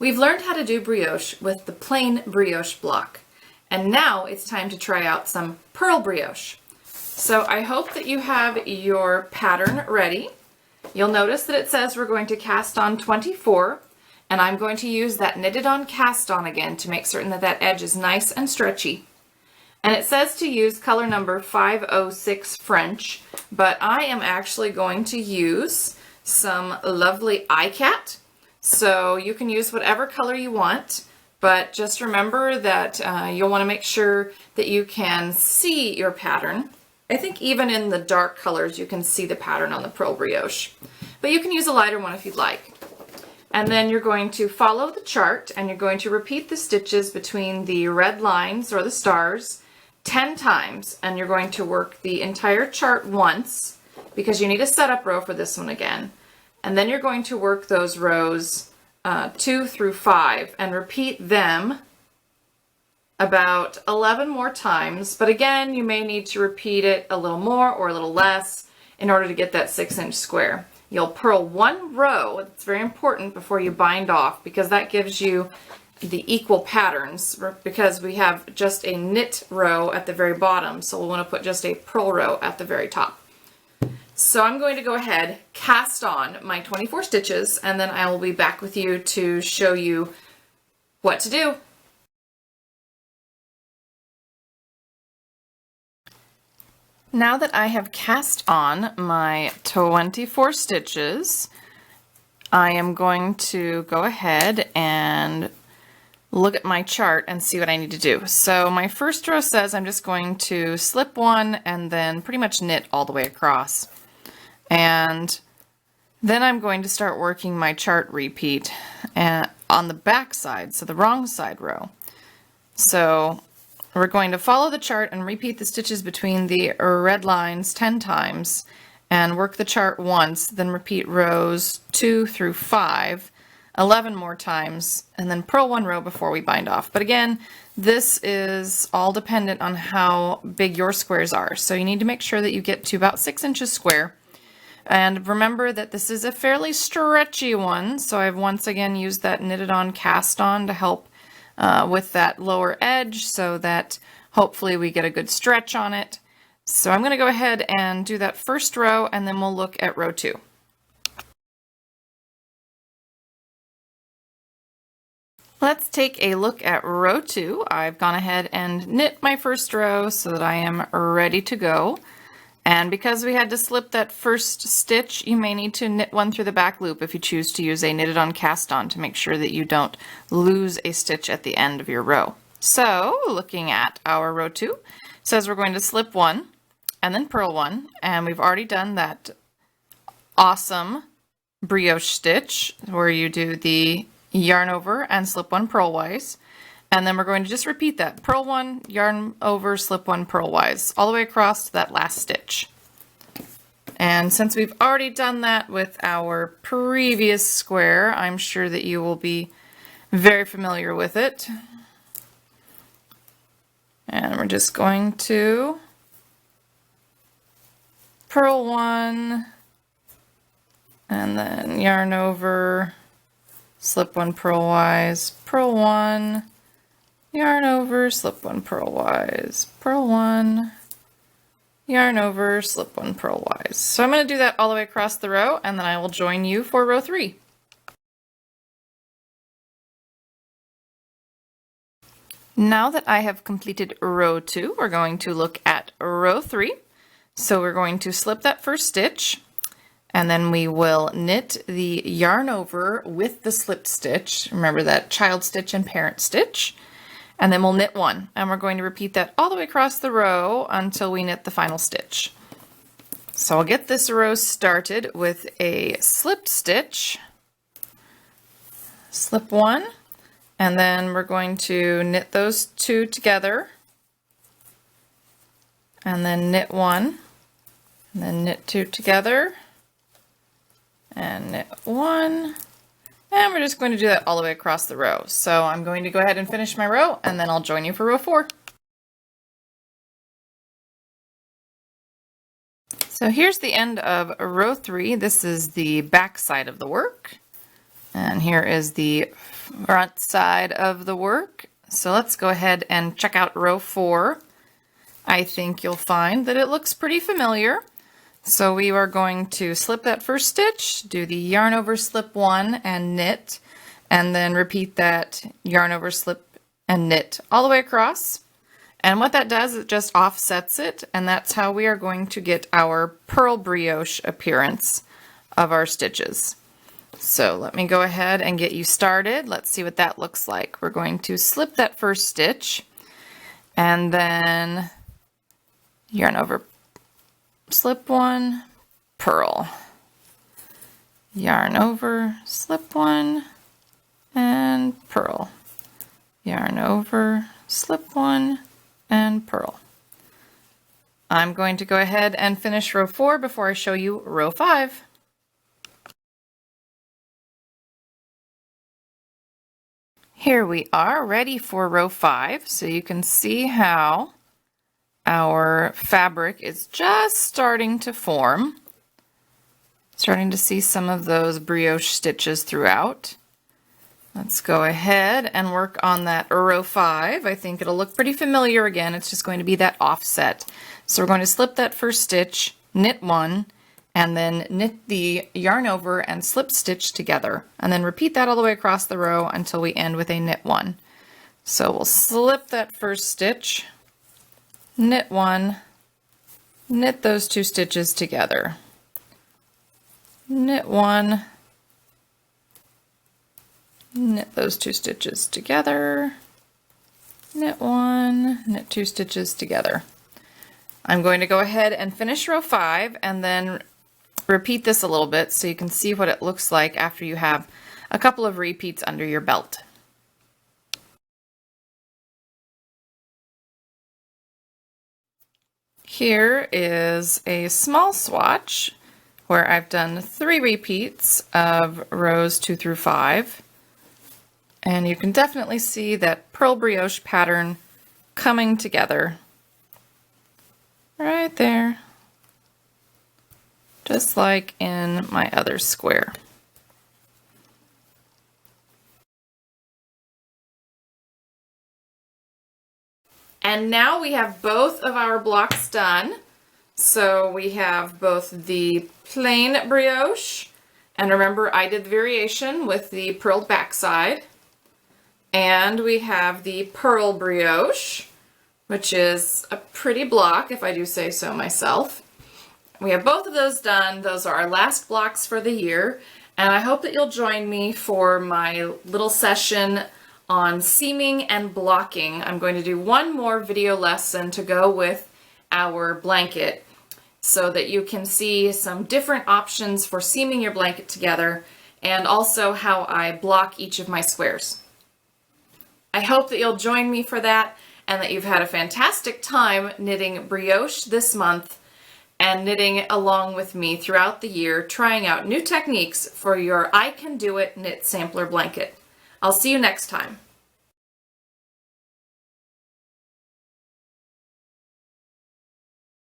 We've learned how to do brioche with the plain brioche block, and now it's time to try out some pearl brioche. So I hope that you have your pattern ready. You'll notice that it says we're going to cast on 24, and I'm going to use that knitted on cast on again to make certain that that edge is nice and stretchy. And it says to use color number 506 French, but I am actually going to use some lovely iCat. So you can use whatever color you want, but just remember that you'll want to make sure that you can see your pattern. I think even in the dark colors you can see the pattern on the Pearl Brioche, but you can use a lighter one if you'd like. And then you're going to follow the chart and you're going to repeat the stitches between the red lines or the stars 10 times, and you're going to work the entire chart once because you need a setup row for this one again. And then you're going to work those rows 2 through 5 and repeat them about 11 more times. But again, you may need to repeat it a little more or a little less in order to get that 6-inch square. You'll purl one row, it's very important, before you bind off, because that gives you the equal patterns, because we have just a knit row at the very bottom, so we'll want to put just a purl row at the very top. So I'm going to go ahead, cast on my 24 stitches, and then I will be back with you to show you what to do. Now that I have cast on my 24 stitches, I am going to go ahead and look at my chart and see what I need to do. So my first row says I'm just going to slip one and then pretty much knit all the way across. And then I'm going to start working my chart repeat on the back side, so the wrong side row. So we're going to follow the chart and repeat the stitches between the red lines 10 times and work the chart once, then repeat rows 2 through 5 11 more times, and then purl one row before we bind off. But again, this is all dependent on how big your squares are. So you need to make sure that you get to about 6 inches square. And remember that this is a fairly stretchy one, so I've once again used that knitted on cast on to help with that lower edge so that hopefully we get a good stretch on it. So I'm going to go ahead and do that first row, and then we'll look at row 2. Let's take a look at row 2. I've gone ahead and knit my first row so that I am ready to go. And because we had to slip that first stitch, you may need to knit one through the back loop if you choose to use a knitted on cast on to make sure that you don't lose a stitch at the end of your row. So looking at our row 2, it says we're going to slip one and then purl one, and we've already done that awesome brioche stitch where you do the yarn over and slip one purlwise. And then we're going to just repeat that. Purl one, yarn over, slip one purlwise, all the way across to that last stitch. And since we've already done that with our previous square, I'm sure that you will be very familiar with it. And we're just going to purl one, and then yarn over, slip one purlwise, purl one, yarn over, slip one purlwise, purl one, yarn over, slip one purlwise. So I'm going to do that all the way across the row, and then I will join you for row 3. Now that I have completed row 2, we're going to look at row 3. So we're going to slip that first stitch, and then we will knit the yarn over with the slip stitch. Remember that child stitch and parent stitch. And then we'll knit one, and we're going to repeat that all the way across the row until we knit the final stitch. So I'll get this row started with a slip stitch, slip one, and then we're going to knit those two together, and then knit one, and then knit two together, and knit one. And we're just going to do that all the way across the row. So I'm going to go ahead and finish my row, and then I'll join you for row 4. So here's the end of row 3. This is the back side of the work. And here is the front side of the work. So let's go ahead and check out row 4. I think you'll find that it looks pretty familiar. So we are going to slip that first stitch, do the yarn over slip 1 and knit, and then repeat that yarn over slip and knit all the way across. And what that does, it just offsets it, and that's how we are going to get our Pearl Brioche appearance of our stitches. So let me go ahead and get you started. Let's see what that looks like. We're going to slip that first stitch and then yarn over slip 1, purl, yarn over slip 1 and purl, yarn over slip 1 and purl. I'm going to go ahead and finish row 4 before I show you row 5. Here we are ready for row 5, so you can see how our fabric is just starting to form. Starting to see some of those brioche stitches throughout. Let's go ahead and work on that row 5. I think it'll look pretty familiar again. It's just going to be that offset. So we're going to slip that first stitch, knit 1, and then knit the yarn over and slip stitch together, and then repeat that all the way across the row until we end with a knit 1. So we'll slip that first stitch, knit 1, knit those 2 stitches together, knit 1, knit those 2 stitches together, knit 1, knit 2 stitches together. I'm going to go ahead and finish row 5 and then repeat this a little bit so you can see what it looks like after you have a couple of repeats under your belt. Here is a small swatch where I've done 3 repeats of rows 2 through 5. And you can definitely see that Pearl Brioche pattern coming together right there, just like in my other square. And now we have both of our blocks done. So we have both the plain brioche, and remember I did the variation with the purled backside, and we have the pearl brioche, which is a pretty block if I do say so myself. We have both of those done. Those are our last blocks for the year, and I hope that you'll join me for my little session on seaming and blocking. I'm going to do one more video lesson to go with our blanket so that you can see some different options for seaming your blanket together and also how I block each of my squares. I hope that you'll join me for that and that you've had a fantastic time knitting brioche this month and knitting along with me throughout the year, trying out new techniques for your I Can Do It knit sampler blanket. I'll see you next time.